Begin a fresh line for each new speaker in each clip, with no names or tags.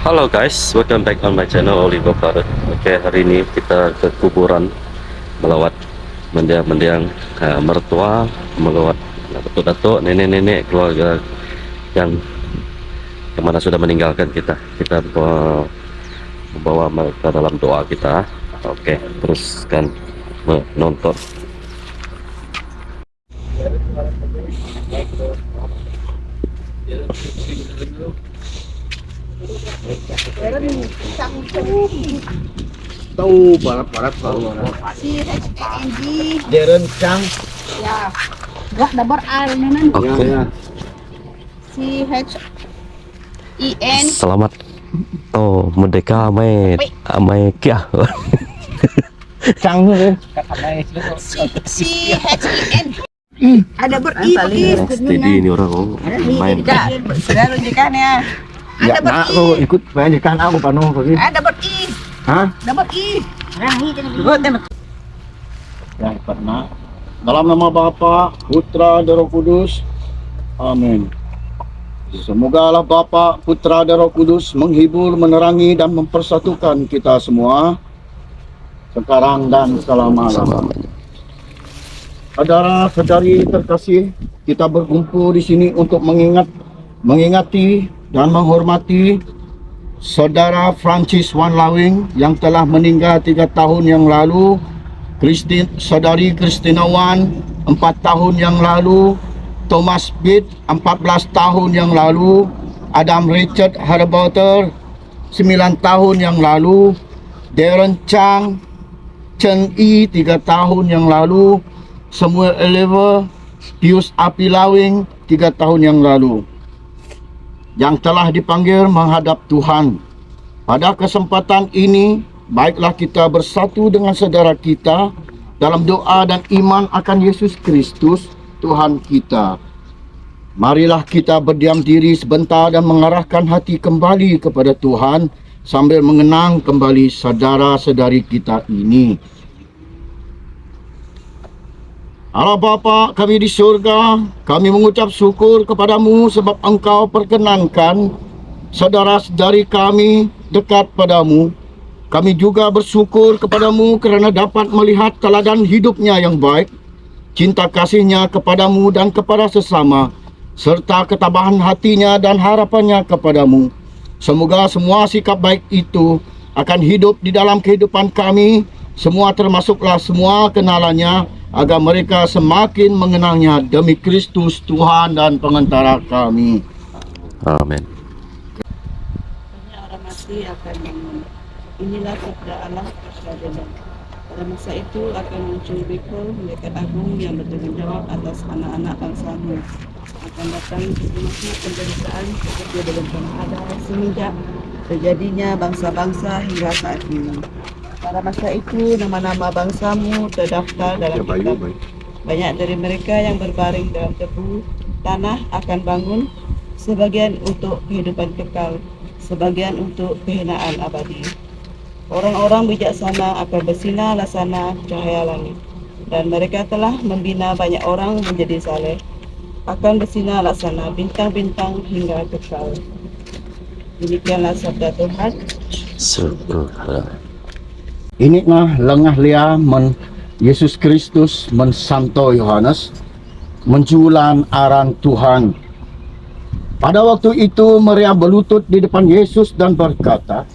Halo guys, welcome back on my channel Oliver Farad. Oke, hari ini kita ke kuburan melawat mendiang mertua, melawat datuk-datuk, nenek-nenek, keluarga yang mana sudah meninggalkan kita. Kita membawa mereka dalam doa kita. Oke, teruskan menonton.
Tahu barat-barat baru
CHANG
Darren Chang.
ya gak dabar R nenan
Oke.
CHEN
Selamat. Oh, merdeka amai kia.
Chang tu
CHEN ada ber I pakai
Steady ini orang main.
tidak sudah rujukan ya
ya,
ada ber
nak
I
kau ikut pendidikan aku panu pergi.
ada ber I
Hah?
dapat I
Yang pernah dalam nama Bapa, Putra dan Roh Kudus. Amin. Semoga Allah Bapa, Putra dan Roh Kudus menghibur, menerangi dan mempersatukan kita semua sekarang dan selama-lamanya. Saudara-saudari terkasih, kita berkumpul di sini untuk mengingati dan menghormati Saudara Francis Wan Lawing yang telah meninggal 3 tahun yang lalu, Saudari Christina Wan 4 tahun yang lalu, Thomas Pitt 14 tahun yang lalu, Adam Richard Harbotter 9 tahun yang lalu, Darren Chang Chen Yi 3 tahun yang lalu, Samuel Oliver Pius Api Lawing 3 tahun yang lalu, yang telah dipanggil menghadap Tuhan. Pada kesempatan ini, baiklah kita bersatu dengan saudara kita dalam doa dan iman akan Yesus Kristus, Tuhan kita. Marilah kita berdiam diri sebentar dan mengarahkan hati kembali kepada Tuhan sambil mengenang kembali saudara-saudari kita ini. Allah Bapa kami di surga, kami mengucap syukur kepadamu sebab engkau perkenankan saudara-saudari kami dekat padamu. Kami juga bersyukur kepadamu kerana dapat melihat teladan hidupnya yang baik, cinta kasihnya kepadamu dan kepada sesama, serta ketabahan hatinya dan harapannya kepadamu. Semoga semua sikap baik itu akan hidup di dalam kehidupan kami, semua termasuklah semua kenalannya, agar mereka semakin mengenalnya demi Kristus Tuhan dan pengantara kami.
Amin.
Banyak orang mati akan bangun. Inilah sabda Allah kepada. Pada masa itu akan muncul Bikul, malaikat agung yang bertanggung jawab atas anak-anak bangsamu. Akan datang semasa penderitaan seperti belum pernah ada semenjak terjadinya bangsa-bangsa hingga saat ini. Pada masa itu nama-nama bangsamu terdaftar dalam kitab. Banyak dari mereka yang berbaring dalam debu tanah akan bangun, sebagian untuk kehidupan kekal, sebagian untuk kehinaan abadi. Orang-orang bijaksana akan bersinar laksana cahaya langit, dan mereka telah membina banyak orang menjadi saleh, akan bersinar laksana bintang-bintang hingga kekal. Demikianlah sabda Tuhan.
Syukur.
Inilah lengah lia Yesus Kristus Santo Yohanes menjulan aran Tuhan. Pada waktu itu Maria berlutut di depan Yesus dan berkata,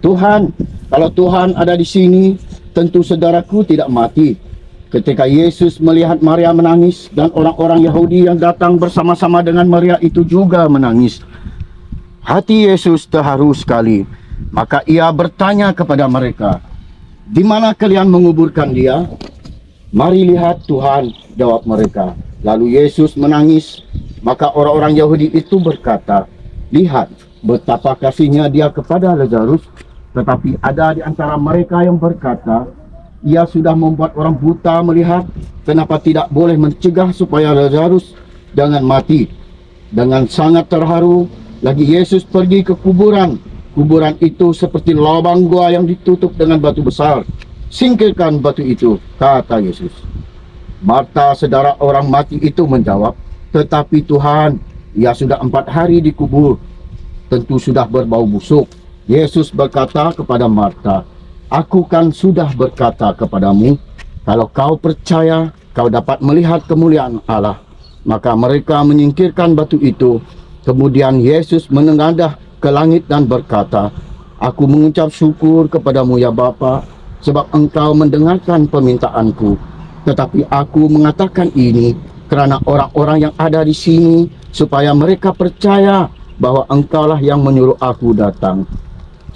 "Tuhan, kalau Tuhan ada di sini, tentu saudaraku tidak mati." Ketika Yesus melihat Maria menangis dan orang-orang Yahudi yang datang bersama-sama dengan Maria itu juga menangis, hati Yesus terharu sekali. Maka ia bertanya kepada mereka, "Di mana kalian menguburkan dia?" "Mari lihat Tuhan," jawab mereka. Lalu Yesus menangis. Maka orang-orang Yahudi itu berkata, "Lihat betapa kasihnya dia kepada Lazarus." Tetapi ada di antara mereka yang berkata, "Ia sudah membuat orang buta melihat, kenapa tidak boleh mencegah supaya Lazarus jangan mati?" Dengan sangat terharu lagi Yesus pergi ke kuburan. Kuburan itu seperti lubang gua yang ditutup dengan batu besar. "Singkirkan batu itu," kata Yesus. Marta, saudara orang mati itu, menjawab, "Tetapi Tuhan, ia sudah 4 hari dikubur, tentu sudah berbau busuk." Yesus berkata kepada Marta, "Aku kan sudah berkata kepadamu, kalau kau percaya, kau dapat melihat kemuliaan Allah." Maka mereka menyingkirkan batu itu. Kemudian Yesus menengadah ke langit dan berkata, "Aku mengucap syukur kepadamu ya Bapa, sebab engkau mendengarkan permintaanku. Tetapi aku mengatakan ini kerana orang-orang yang ada di sini, supaya mereka percaya bahwa engkaulah yang menyuruh aku datang."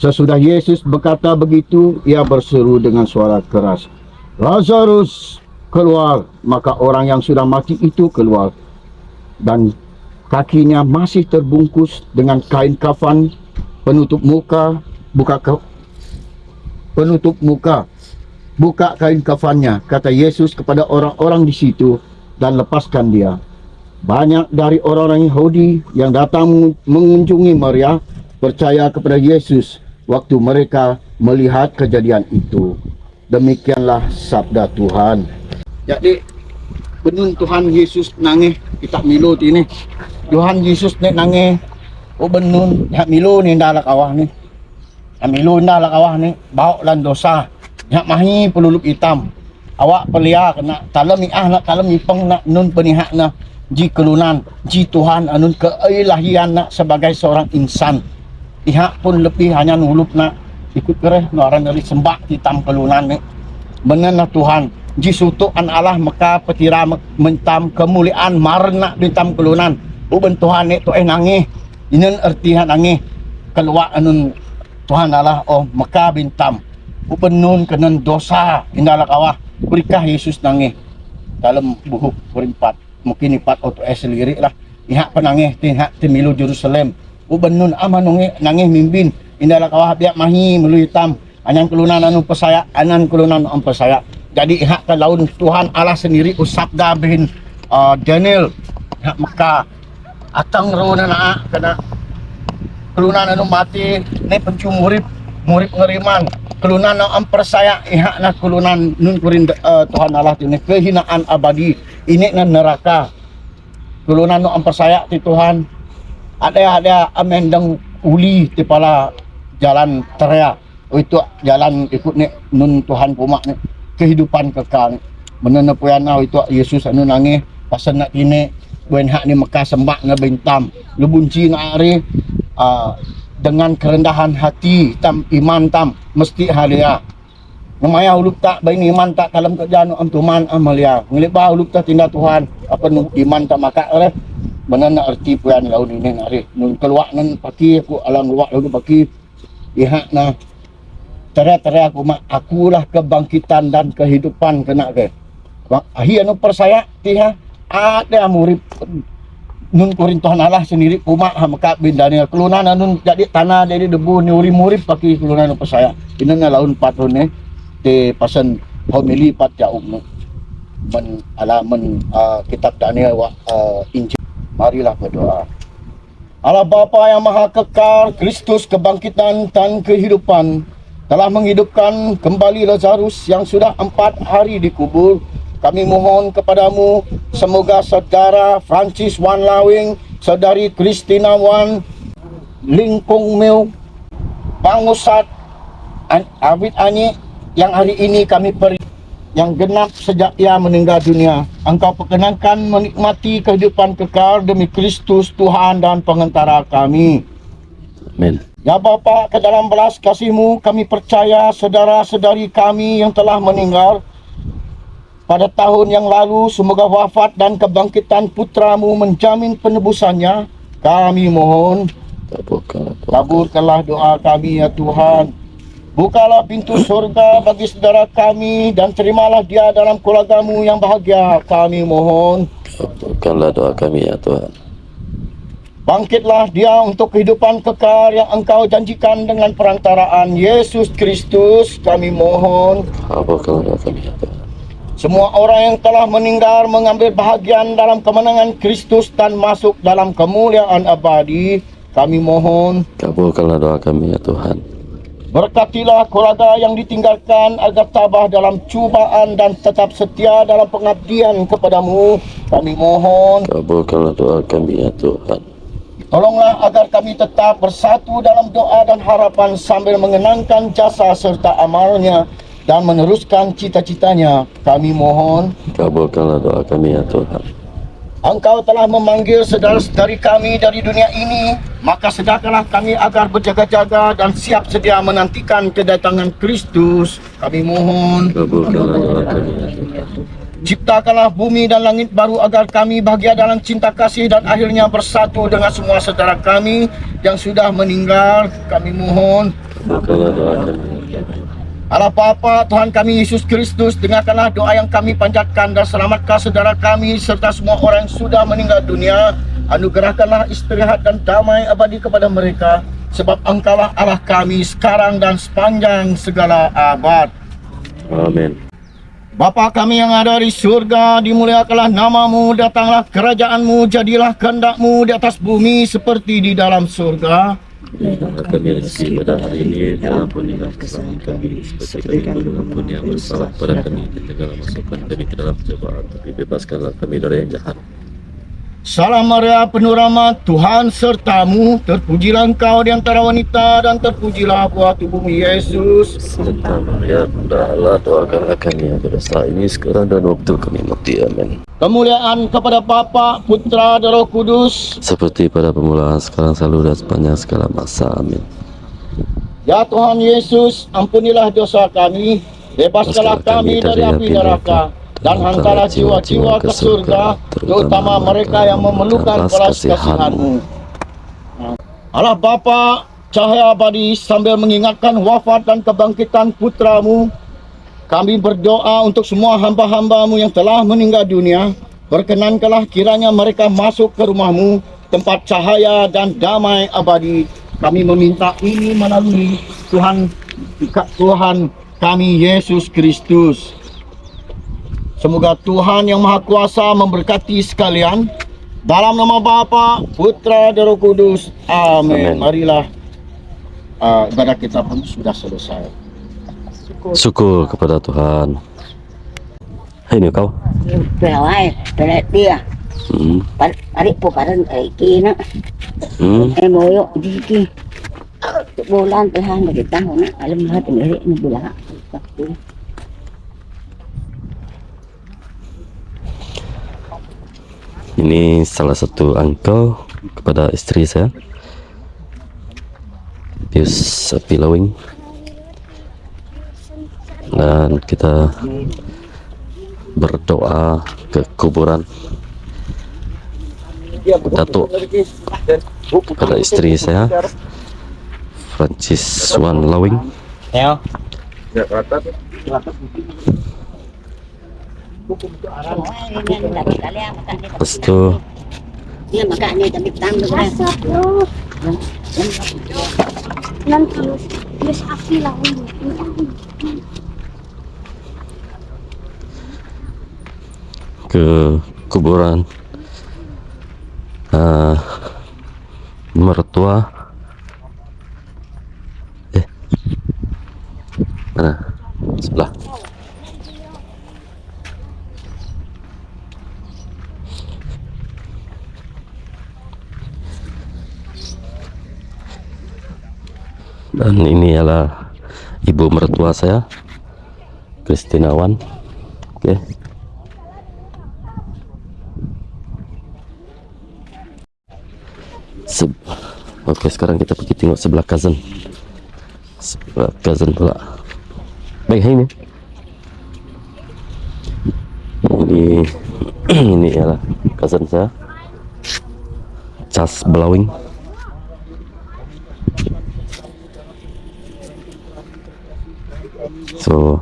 Sesudah Yesus berkata begitu, ia berseru dengan suara keras, "Lazarus, keluar!" Maka orang yang sudah mati itu keluar, dan kakinya masih terbungkus dengan kain kafan penutup muka. Buka kain kafannya, kata Yesus kepada orang-orang di situ, dan lepaskan dia. Banyak dari orang-orang Yahudi yang datang mengunjungi Maria percaya kepada Yesus waktu mereka melihat kejadian itu. Demikianlah sabda Tuhan. Jadi benun Tuhan Yesus nangis kita milu ini. Tuhan Yesus nek nangis o benun hak milu ni ndak awah ni. Milu ndak awah ni bau lan dosa. Hak mahi pelulup hitam. Awak pelia kena talem nak talem ipeng nak nun penihak na ji kelunan ji Tuhan anun keilahian nak sebagai seorang insan. Ihak pun lebih hanya nulup nak ikut kereh orang dari sembah hitam kelunan ni. Benar Tuhan ji sutuk an Allah maka petira mentam kemuliaan marna bintam kelunan. Uben Tuhan ni tu nangih. Inen ertihan nangih keluar anun Tuhan Allah oh maka bintam. Uben nun kenen dosa indalah kawah. Berikah Yesus nangih dalam buku perimpat mungkin ipat auto selirik lah. Ihak penangih tihak timilu Jerusalem. Ubenun aman nangih mimpin indalah kawah biak mahi melu hitam anan kelunan anu pesaya anan kelunan anu pesaya. Jadi hak ke laun Tuhan Allah sendiri usabda bin Daniel hak Mekah atang rona nak kena kelunan anu mati ne pencumurip murid ngeriman kelunan anu ampersaya ihak na kelunan nun kurin Tuhan Allah ini kehinaan abadi ini na neraka kelunan anu ampersaya ti Tuhan ada amendang uli di pala jalan teria. Oh itu jalan ikut ni nun Tuhan pumak ni kehidupan kekal ni. Menena puyana itu Yesus anu nangis pasal nak kini buen hak ni Mekah sembah na bintam. Lebunci na ari dengan kerendahan hati tam iman tam mesti halia. Namaya ulup tak bain iman tak dalam kerjaan am tuman amalia. Ngelibah ulup tak tindak Tuhan apa nu iman tak maka oleh mana arti puan laun ini nari nun keluar nan paki aku alam luak lalu paki ihak na tera aku mak akulah kebangkitan dan kehidupan kena ke ahi anu persaya tiha ada murid nun kurin Tuhan Allah sendiri umat hamka bin Daniel kelunan nun jadi tanah jadi debu ni murid paki kelunan persaya ini na laun patron ni te pasan homili pat jauh men alaman kitab Daniel Injil. Marilah berdoa. Allah Bapa yang Maha Kekal, Kristus kebangkitan dan kehidupan, telah menghidupkan kembali Lazarus yang sudah 4 hari dikubur. Kami mohon kepadamu, semoga saudara Francis Wan Lawing, saudari Christina Wan Lingkung Meu, Pangusat Abid Ani yang hari ini kami yang genap sejak ia meninggal dunia. Engkau perkenankan menikmati kehidupan kekal demi Kristus Tuhan dan pengantara kami.
Amin.
Ya Bapa, ke dalam belas kasih-Mu kami percaya saudara-saudari kami yang telah meninggal pada tahun yang lalu, semoga wafat dan kebangkitan putra-Mu menjamin penebusannya. Kami mohon kabulkanlah doa kami ya Tuhan. Bukalah pintu surga bagi saudara kami dan terimalah dia dalam keluarga-Mu yang bahagia. Kami mohon.
Kabulkanlah doa kami ya Tuhan.
Bangkitlah dia untuk kehidupan kekal yang Engkau janjikan dengan perantaraan Yesus Kristus. Kami mohon.
Kabulkanlah doa kami ya Tuhan.
Semua orang yang telah meninggal mengambil bahagian dalam kemenangan Kristus dan masuk dalam kemuliaan abadi. Kami mohon.
Kabulkanlah doa kami ya Tuhan.
Berkatilah keluarga yang ditinggalkan agar tabah dalam cubaan dan tetap setia dalam pengabdian kepadamu. Kami mohon.
Kabulkanlah doa kami ya Tuhan.
Tolonglah agar kami tetap bersatu dalam doa dan harapan sambil mengenangkan jasa serta amalnya dan meneruskan cita-citanya. Kami mohon,
Kabulkanlah doa kami ya Tuhan.
Engkau telah memanggil saudara-saudari kami dari dunia ini, maka sedarkanlah kami agar berjaga-jaga dan siap sedia menantikan kedatangan Kristus. Kami mohon,
Kabulkanlah doa kami ya Tuhan.
ciptakanlah bumi dan langit baru agar kami bahagia dalam cinta kasih dan akhirnya bersatu dengan semua saudara kami yang sudah meninggal. Kami mohon,
Kabulkanlah doa kami ya Tuhan.
Allah Bapa, Tuhan kami Yesus Kristus, dengarkanlah doa yang kami panjatkan dan selamatkan saudara kami serta semua orang yang sudah meninggal dunia. Anugerahkanlah istirahat dan damai abadi kepada mereka, sebab Engkaulah Allah kami sekarang dan sepanjang segala abad.
Amin.
Bapa kami yang ada di surga, dimuliakanlah namamu, datanglah kerajaanmu, jadilah kehendak-mu di atas bumi seperti di dalam surga.
Berikanlah kami rezeki pada hari ini, dan ampunilah kesalahan kami, seperti kami mengampuni yang bersalah pada kami, dan janganlah masukkan kami ke dalam cobaan, tapi bebaskanlah kami dari yang jahat.
Salam Maria, penuh rahmat, Tuhan sertamu, terpujilah engkau di antara wanita dan terpujilah buah tubuhmu Yesus.
Santa Maria, Bunda Allah, doakanlah kami yang berdosa ini sekarang dan waktu kami mati. Amin.
Kemuliaan kepada Bapa, Putra dan Roh Kudus.
Seperti pada permulaan, sekarang, selalu, dan sepanjang segala masa. Amin.
Ya Tuhan Yesus, ampunilah dosa kami, bebaskanlah kami dari api neraka, dan hantarlah jiwa-jiwa ke surga, terutama mereka yang memerlukan belas kasihan-Mu. Allah Bapa, cahaya abadi, sambil mengingatkan wafat dan kebangkitan putra-Mu, kami berdoa untuk semua hamba-hamba-Mu yang telah meninggal dunia. Berkenankanlah kiranya mereka masuk ke rumah-Mu, tempat cahaya dan damai abadi. Kami meminta ini melalui Tuhan kami Yesus Kristus. Semoga Tuhan yang Maha Kuasa memberkati sekalian. Dalam nama Bapa, Putra dan Roh Kudus. Amin.
Amin.
Marilah ibadah kita pun sudah selesai.
Syukur kepada Tuhan. Hai ni kau.
Pelawai, dia. Tarik po karon ay kina. Ay moyo diki. Bulan Tuhan kita na alam lahat ng ni bula.
Ini salah satu angkau kepada istri saya, Pius Sapi Lawing, dan kita berdoa ke kuburan Datuk kepada istri saya, Francis Swan Lawing. Lepas itu
Dia makanya damit tang na.
Nanti Yus Api lah.
ke kuburan mertua mana sebelah dan ini adalah ibu mertua saya, Christina Wan. Oke. Oke, sekarang kita pergi tengok sebelah cousin. Sebelah cousin pula. Baik, ini. Ini ialah cousin saya, Charles Blawing. So,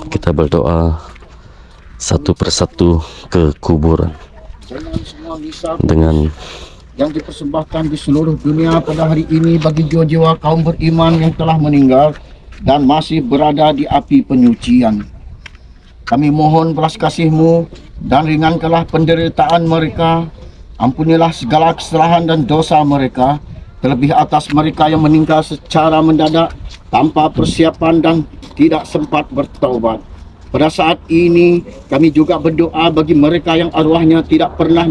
kita berdoa satu persatu ke kuburan dengan
yang dipersembahkan di seluruh dunia pada hari ini bagi jiwa-jiwa kaum beriman yang telah meninggal dan masih berada di api penyucian. Kami mohon belas kasih-Mu dan ringankanlah penderitaan mereka. Ampunilah segala kesalahan dan dosa mereka, terlebih atas mereka yang meninggal secara mendadak tanpa persiapan dan tidak sempat bertaubat. Pada saat ini kami juga berdoa bagi mereka yang arwahnya tidak pernah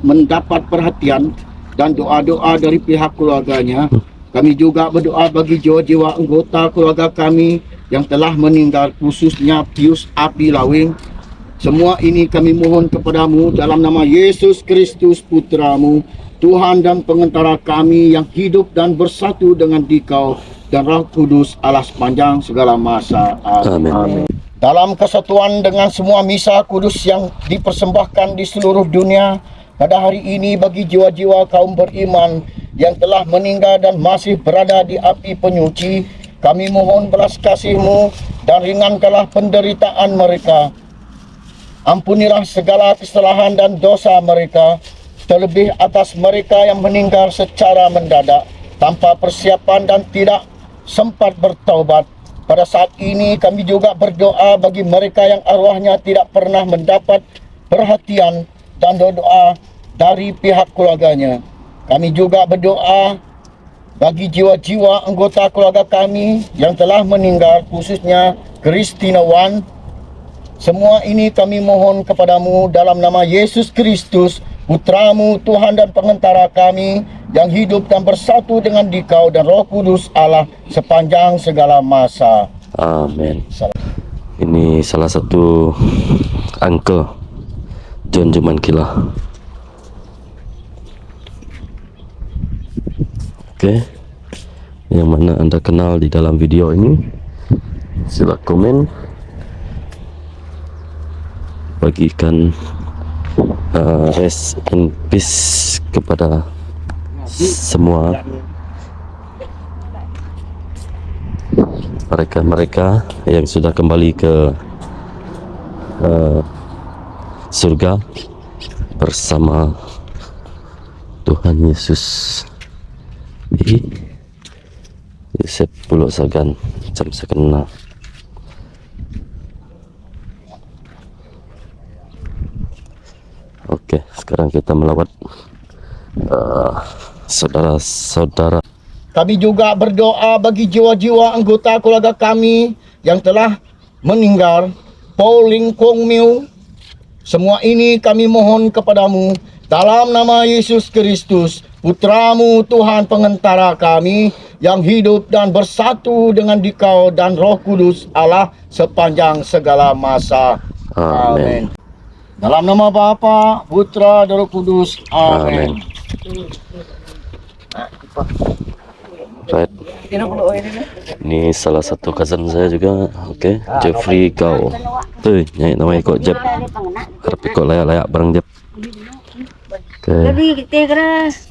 mendapat perhatian dan doa-doa dari pihak keluarganya. Kami juga berdoa bagi jiwa-jiwa anggota keluarga kami yang telah meninggal, khususnya Pius Api Lawing. Semua ini kami mohon kepadamu dalam nama Yesus Kristus Putramu, Tuhan dan pengantara kami yang hidup dan bersatu dengan Dikau dan Roh Kudus Allah sepanjang segala masa.
Amin.
Dalam kesatuan dengan semua misa kudus yang dipersembahkan di seluruh dunia pada hari ini bagi jiwa-jiwa kaum beriman yang telah meninggal dan masih berada di api penyuci, kami mohon belas kasih-Mu dan ringankanlah penderitaan mereka. Ampunilah segala kesalahan dan dosa mereka, terlebih atas mereka yang meninggal secara mendadak tanpa persiapan dan tidak sempat bertaubat. Pada saat ini kami juga berdoa bagi mereka yang arwahnya tidak pernah mendapat perhatian dan doa dari pihak keluarganya. Kami juga berdoa bagi jiwa-jiwa anggota keluarga kami yang telah meninggal, khususnya Christina Wan. Semua ini kami mohon kepadamu dalam nama Yesus Kristus, Putramu, Tuhan dan pengantara kami, yang hidup dan bersatu dengan Dikau dan Roh Kudus Allah sepanjang segala masa.
Amin. Ini salah satu uncle John Jumankila. Oke, yang mana Anda kenal di dalam video ini, sila komen, bagikan rest in peace kepada semua mereka yang sudah kembali ke surga bersama Tuhan Yesus. Di Yosep Pulau Sagan jam sekena. Oke, sekarang kita melawat saudara-saudara.
Kami juga berdoa bagi jiwa-jiwa anggota keluarga kami yang telah meninggal, Paul Ling Kong Miu. Semua ini kami mohon kepadamu dalam nama Yesus Kristus, Putramu, Tuhan pengantara kami, yang hidup dan bersatu dengan Dikau dan Roh Kudus Allah sepanjang segala masa.
Amin.
Dalam nama Bapa, Putra dan Roh Kudus. Amin.
Right. Ini salah satu cousin saya juga. Oke, Jeffrey Gao. Tuh, nyanyi namanya kok Jeff. Harap kok layak-layak bareng Jeff. Oke.
Jadi kita keras.